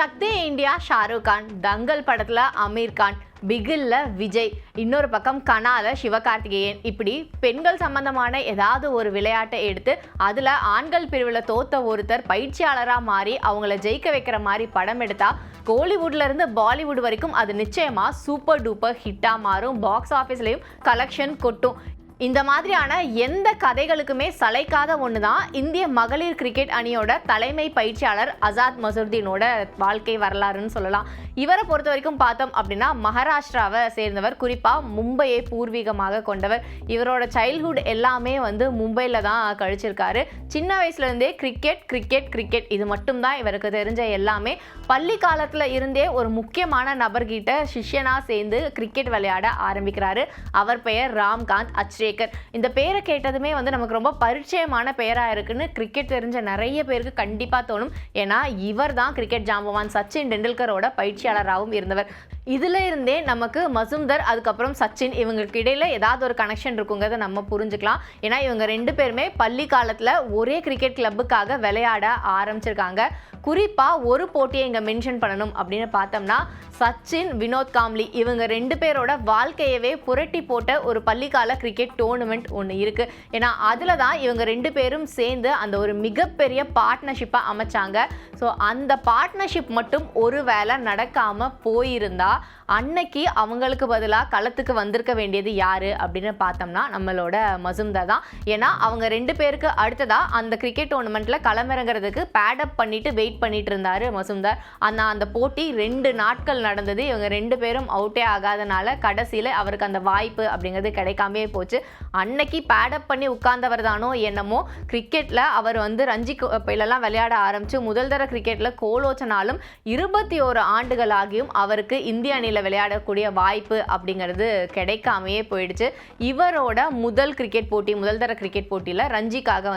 சக்தி India Shahrukh Khan, தங்கல் படத்துல அமீர் கான், பிகில்ல விஜய், இன்னொரு பக்கம் கனால சிவகார்த்திகேயன், இப்படி பெண்கள் சம்பந்தமான ஏதாவது ஒரு விளையாட்டை எடுத்து அதுல ஆண்கள் பிரிவில் தோத்த ஒருத்தர் பயிற்சியாளராக மாறி அவங்கள ஜெயிக்க வைக்கிற மாதிரி படம் எடுத்தா கோலிவுட்ல இருந்து பாலிவுட் வரைக்கும் அது நிச்சயமா சூப்பர் டூப்பர் ஹிட்டா மாறும். பாக்ஸ் ஆஃபீஸ்லயும் கலெக்ஷன் கொட்டும். இந்த மாதிரியான எந்த கதைகளுக்குமே சளைக்காத ஒன்று தான் இந்திய மகளிர் கிரிக்கெட் அணியோட தலைமை பயிற்சியாளர் அசாத் மசூர்தீனோட வாழ்க்கை வரலாறுன்னு சொல்லலாம். இவரை பொறுத்த வரைக்கும் பார்த்தோம் அப்படின்னா மகாராஷ்டிராவை சேர்ந்தவர், குறிப்பாக மும்பையை பூர்வீகமாக கொண்டவர். இவரோட சைல்ட்ஹுட் எல்லாமே மும்பையில் தான் கழிச்சிருக்காரு. சின்ன வயசுலேருந்தே கிரிக்கெட் கிரிக்கெட் கிரிக்கெட் இது மட்டும்தான் இவருக்கு தெரிஞ்ச எல்லாமே. பள்ளி காலத்தில் இருந்தே ஒரு முக்கியமான நபர்கிட்ட சிஷ்யனாக சேர்ந்து கிரிக்கெட் விளையாட ஆரம்பிக்கிறாரு. அவர் பெயர் ராம்காந்த் அச்ரேக்கர். இந்த பேரை கேட்டதுமே நமக்கு ரொம்ப பரிச்சயமான பெயராக இருக்குன்னு கிரிக்கெட் தெரிஞ்ச நிறைய பேருக்கு கண்டிப்பாக தோணும். ஏன்னா இவர் தான் கிரிக்கெட் ஜாம்பவான் சச்சின் டெண்டுல்கரோட பயிற்சியாளராகவும் இருந்தவர். இதுல இருந்தே நமக்கு மசூம்தர் அதுக்கப்புறம் சச்சின் இவங்களுக்கு இடையில ஏதாவது ஒரு கனெக்ஷன் இருக்குங்கிறத நம்ம புரிஞ்சுக்கலாம். ஏன்னா இவங்க ரெண்டு பேருமே பள்ளி காலத்துல ஒரே கிரிக்கெட் கிளப்புக்காக விளையாட ஆரம்பிச்சிருக்காங்க. குறிப்பா ஒரு போட்டியை இங்க மென்ஷன் பண்ணணும் அப்படின்னு பார்த்தோம்னா சச்சின், வினோத் காம்லி இவங்க ரெண்டு பேரோட வாழ்க்கையவே புரட்டி போட்ட ஒரு பள்ளிக்கால கிரிக்கெட் டோர்னமெண்ட் ஒன்று இருக்கு. ஏன்னா அதில் தான் இவங்க ரெண்டு பேரும் சேர்ந்து அந்த ஒரு மிகப்பெரிய பார்ட்னர்ஷிப்பை அமைச்சாங்க. ஸோ அந்த பார்ட்னர்ஷிப் மட்டும் ஒரு வேளை நடக்காமல் போயிருந்தா அன்னைக்கு அவங்களுக்கு பதிலாக களத்துக்கு வந்திருக்க வேண்டியது யாரு அப்படின்னு பார்த்தோம்னா நம்மளோட மசூம்தர் தான். ஏன்னா அவங்க ரெண்டு பேருக்கு அடுத்ததாக அந்த கிரிக்கெட் டோர்னமெண்ட்ல களமிறங்கிறதுக்கு பேடப் பண்ணிட்டு வெயிட் பண்ணிட்டு இருந்தாரு மசூம்தர். ஆனால் அந்த போட்டி 2 நாட்கள் நடந்தது. இவங்க ரெண்டு பேரும் அவுட்டே ஆகாதனால கடைசியில் அவருக்கு அந்த வாய்ப்பு அப்படிங்கிறது கிடைக்காமே போச்சு. அன்னைக்கு பேடப் பண்ணி உட்கார்ந்தவர் தானோ என்னமோ கிரிக்கெட்டில் அவர் ரஞ்சி கோப்பையிலலாம் விளையாட ஆரம்பித்து முதல் தர கிரிக்கெட்டில் கோலோச்சனாலும் 21 ஆண்டுகள் ஆகியும் அவருக்கு இந்திய அணியில் விளையாடக்கூடிய வாய்ப்பு அப்படிங்கிறது கிடைக்காமையே போயிடுச்சு. இவரோட முதல் கிரிக்கெட் போட்டி, முதல் தர கிரிக்கெட் போட்டியில் ரஞ்சிக்காக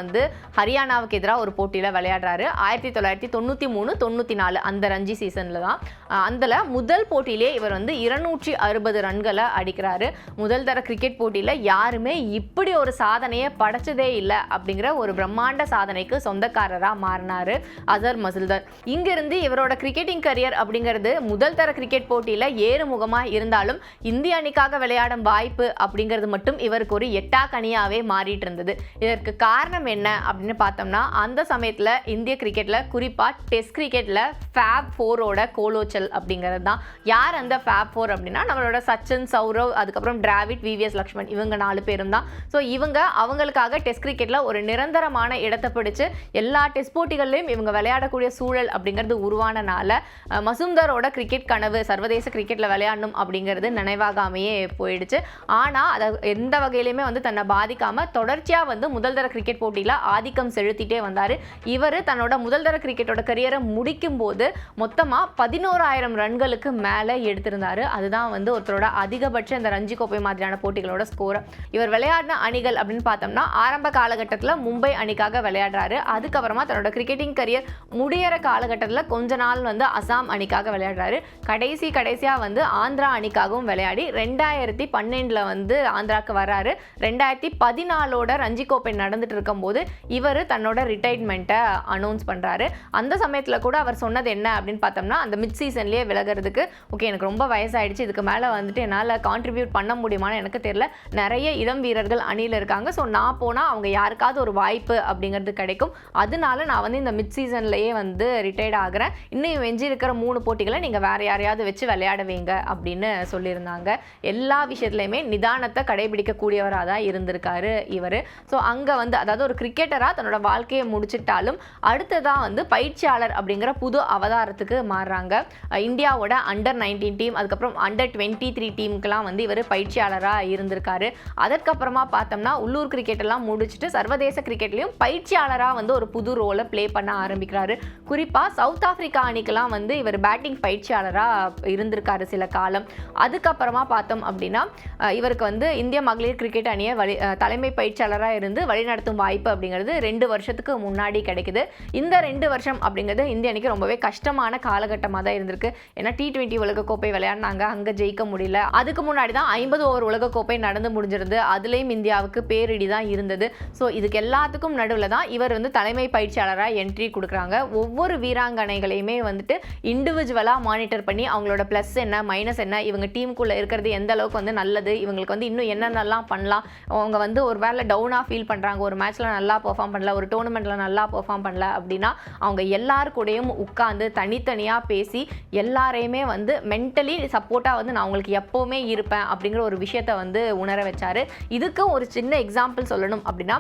ஹரியானாவுக்கு எதிராக ஒரு போட்டியில் விளையாடுறாரு. 1993-94 அந்த ரஞ்சி சீசனில் தான். அதில் முதல் போட்டியிலே இவர் 260 ரன்களை அடிக்கிறாரு. முதல் தர கிரிக்கெட் போட்டியில் யாருமே இப்படி ஒரு சாதனையை படைச்சதே இல்லை அப்படிங்கிற ஒரு பிரம்மாண்ட சாதனைக்கு சொந்தக்காரராக மாறினார் அசர் மசூம்தர். இங்கிருந்து இவரோட கிரிக்கெட்டிங் கரியர் அப்படிங்கிறது முதல் தர கிரிக்கெட் போட்டியில் ஏறுமுகமாக இருந்தாலும் இந்திய அணிக்காக விளையாடும் வாய்ப்பு அப்படிங்கிறது மட்டும் இவருக்கு ஒரு எட்டாக்கணியாவே மாறிட்டு இருந்தது. இதற்கு காரணம் என்ன அப்படின்னு பார்த்தோம்னா அந்த சமயத்தில் இந்திய கிரிக்கெட்டில் குறிப்பாக டெஸ்ட் கிரிக்கெட்டில் ஃபேப் 4ஓட கோலோச்சல் அப்படிங்கிறது தான். யார் அந்த ஃபேப் 4 அப்படின்னா நம்மளோட சச்சின், சௌரவ், அதுக்கப்புறம் டிராவிட், விவிஎஸ் லக்ஷ்மண் இவங்க 4 பேரும் தான். ஸோ இவங்க அவங்களுக்காக டெஸ்ட் கிரிக்கெட்டில் ஒரு நிரந்தரமான இடத்தை பிடிச்சு எல்லா டெஸ்ட் போட்டிகள்லையும் இவங்க விளையாடக்கூடிய சூழல் அப்படிங்கிறது உருவானனால மசூம்தரோட கிரிக்கெட் கனவு சர்வதேச கிரிக்கெட்டில் விளையாடணும் அப்படிங்கிறது நினைவாகாமையே போயிடுச்சு. ஆனால் அதை எந்த வகையிலுமே தன்னை பாதிக்காமல் தொடர்ச்சியாக முதல் தர கிரிக்கெட் போட்டியில் ஆதிக்கம் செலுத்திட்டே வந்தார். இவர் தன்னோட முதல் தர கிரிக்கெட்டோட கரியரை முடிக்கும் போது மொத்தமாக 11,000 ரன்களுக்கு மேலே எடுத்திருந்தார். அதுதான் ஒருத்தரோட அதிகபட்ச இந்த ரஞ்சி கோப்பை மாதிரியான போட்டிகளோட ஸ்கோர். இவர் விளையாடின அணிகள் அப்படின்னு பார்த்தோம்னா ஆரம்ப காலகட்டத்தில் மும்பை அணிக்காக விளையாடுறாரு. அதுக்கப்புறமா தன்னோட கிரிக்கெட்டிங் கரியர் முடியிற காலகட்டத்தில் கொஞ்ச நாள் அசாம் அணிக்காக விளையாடுறாரு. கடைசியாக ஆந்திரா அணிக்காகவும் விளையாடி 2012 ஆந்திராவுக்கு வர்றாரு. 2014 ரஞ்சி கோப்பை நடந்துட்டு இருக்கும்போது இவர் தன்னோட ரிட்டைர்மெண்ட்டை அனௌன்ஸ் பண்ணுறாரு. அந்த சமயத்தில் கூட அவர் சொன்னது என்ன அப்படின்னு பார்த்தோம்னா அந்த மிட் சீசன்லேயே விலகிறதுக்கு ஓகே எனக்கு ரொம்ப வயசாயிடுச்சு, இதுக்கு மேலே என்னால் கான்ட்ரிபியூட் பண்ண முடியுமான்னு எனக்கு தெரியல, நிறைய இளம் வீரர்கள் அணியில் இருக்காங்க, ஸோ நான் போனால் அவங்க யாருக்காவது ஒரு வாய்ப்பு அப்படிங்கிறது கிடைக்கும், அதனால நான் இந்த மிட் சீசன்லேயே ரிட்டையர்ட் ஆகிறேன், இன்னும் எஞ்சி இருக்கிற 3 போட்டிகளை நீங்கள் வேறு யாரையாவது வச்சு விளையாடுவீங்க அப்படின்னு சொல்லியிருந்தாங்க. எல்லா விஷயத்துலையுமே நிதானத்தை கடைபிடிக்கக்கூடியவராக தான் இருந்திருக்காரு இவர். ஸோ அங்கே அதாவது ஒரு கிரிக்கெட்டராக தன்னோட வாழ்க்கையை முடிச்சிட்டாலும் அடுத்ததான் பயிற்சியாளர் அப்படிங்கிற புது அவதாரத்துக்கு மாறுறாங்க. இந்தியாவோட அண்டர் 19 டீம் அதுக்கப்புறம் அண்டர் 23 டீமுக்கெல்லாம் இவர் பயிற்சியாளராக இருந்திருக்காரு. அதற்கப்புறமா பார்த்தோம்னா உள்ளூர் கிரிக்கெட்டெல்லாம் முடிச்சுட்டு சர்வதேச கிரிக்கெட்லையும் பயிற்சியாளராக ஒரு புது ரோலை ப்ளே பண்ண ஆரம்பிக்கிறாரு. குறிப்பாக சவுத் ஆப்பிரிக்கா அணிக்கெல்லாம் இவர் பேட்டிங் பயிற்சியாளராக இருந்திருக்காரு சில காலம். அதுக்கப்புறமா பார்த்தோம் அப்படின்னா இவருக்கு இந்திய மகளிர் கிரிக்கெட் அணியை தலைமை பயிற்சியாளராக இருந்து வழிநடத்தும் வாய்ப்பு அப்படிங்கிறது 2 வருஷத்துக்கு முன்னாடி கிடைக்குது. இந்த 2 வருஷம் அப்படிங்கிறது இந்திய அணிக்கு ரொம்பவே கஷ்டமான காலகட்டமாக தான் இருந்திருக்கு. ஏன்னா T20 உலகக்கோப்பை விளையாடினாங்க, அங்கே ஜெயிக்க முடியல. அதுக்கு முன்னாடி தான் 50 ஓவர் உலகக்கோப்பை நடந்து முடிஞ்சிருந்து. அதுலேயும் இந்தியாவுக்கு பேரிடி தான் இருந்தது. ஸோ இதுக்கு எல்லாத்துக்கும் நடுவில் தான் இவர் வந்து தலைமை பயிற்சியாளராக என்ட்ரி கொடுக்குறாங்க. ஒவ்வொரு வீராங்கனைகளையுமே வந்துட்டு இண்டிவிஜுவலாக மானிட்டர் பண்ணி அவங்களோட ப்ளஸ் என்ன மைனஸ் என்ன, இவங்க டீமுக்குள்ளே இருக்கிறது எந்த அளவுக்கு வந்து நல்லது, இவங்களுக்கு வந்து இன்னும் என்னென்னலாம் பண்ணலாம், அவங்க வந்து ஒரு வேளை டவுனாக ஃபீல் பண்ணுறாங்க, ஒரு மேட்ச்சில் நல்லா பெர்ஃபார்ம் பண்ணல, ஒரு டோர்னமெண்ட்டில் நல்லா பெர்ஃபார்ம் பண்ணல அப்படின்னா அவங்க எல்லாருக்கூடையும் உட்காந்து தனித்தனியாக பேசி எல்லாரையுமே வந்து மென்டலி சப்போர்ட்டாக வந்து நான் உங்களுக்கு எப்போவுமே இருப்பேன் அப்படிங்கிற ஒரு விஷயத்தை வந்து உணர வச்சார். இதுக்கு ஒரு சின்ன எக்ஸாம்பிள் சொல்லணும் அப்படின்னா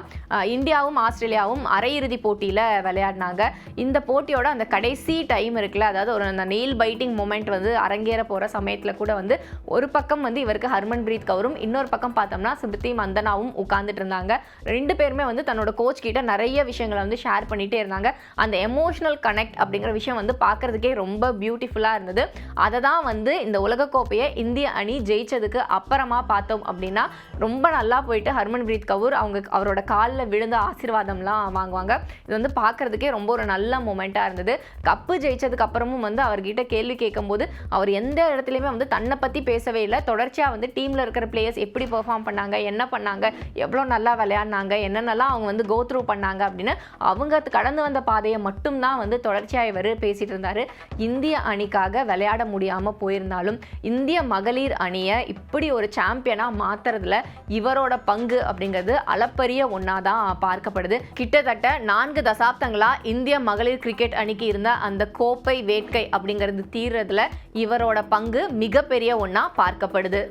இந்தியாவும் ஆஸ்திரேலியாவும் அரையிறுதி போட்டியில் விளையாடினாங்க. இந்த போட்டியோட அந்த கடைசி டைம் இருக்குல்ல, அதாவது ஒரு அந்த நெயில் பைட்டிங் மொமெண்ட் வந்து அரங்கேற போகிற சமயத்தில் கூட வந்து ஒரு பக்கம் வந்து இவருக்கு ஹர்மன்பிரீத் கவுரும் இன்னொரு பக்கம் பார்த்தோம்னா ஸ்மிருதி மந்தனாவும் உட்கார்ந்துட்டு இருந்தாங்க. ரெண்டு பேருமே வந்து தன்னோட கோச் கிட்ட நிறைய விஷயங்களை வந்து ஷேர் பண்ணிகிட்டே இருந்தாங்க. அந்த எமோஷனல் கனெக்ட் அப்படிங்கிற விஷயம் வந்து பார்க்குறதுக்கே ரொம்ப பியூட்டிஃபுல்லாக இருந்தது. அதை தான் வந்து இந்த உலகக்கோப்பையை இந்திய அணி ஜெயிச்சதுக்கு அப்புறமா பார்த்தோம் அப்படின்னா ரொம்ப நல்லா போயிட்டு ஹர்மன்பிரீத் கவுர் அவரோட காலில் விழுந்த ஆசீர்வாதம்லாம் வாங்குவாங்க. இது வந்து பார்க்குறதுக்கே ரொம்ப ஒரு நல்ல மூமெண்ட்டாக இருந்தது. கப்பு ஜெயிச்சதுக்கு அப்புறமும் வந்து அவர்கிட்ட கேள்வி கேட்கும்போது அவர் எந்த இடத்துலையுமே வந்து தன்னை பற்றி பேசவே இல்லை. தொடர்ச்சியாக வந்து டீமில் இருக்கிற பிளேயர்ஸ் எப்படி பெர்ஃபார்ம் பண்ணாங்க, என்ன பண்ணாங்க, எவ்வளோ நல்லா விளையாடினாங்க, என்னென்னலாம் அவங்க வந்து கோ த்ரூ பண்ணாங்க அப்படின்னு அவங்க கடந்து வந்த பாதையை மட்டும்தான் வந்து தொடர்ச்சியாக இவர் பேசிட்டு இருந்தார். இந்திய அணிக்காக விளையாட முடியாமல் போயிருந்தாலும் இந்திய மகளிர் அணியை இப்படி ஒரு சாம்பியனாக மாற்றுறதுல இவரோட பங்கு அப்படிங்கிறது அளப்பரிய ஒன்றா தான் பார்க்கப்படுது. கிட்டத்தட்ட 4 தசாப்தங்களாக இந்திய மகளிர் கிரிக்கெட் அணிக்கு இருந்த அந்த கோப்பை வேட்கை அப்படிங்கிறது தீர்றதுல இவரோட பங்கு மிகப்பெரிய ஒன்றா பார்க்கப்படுது.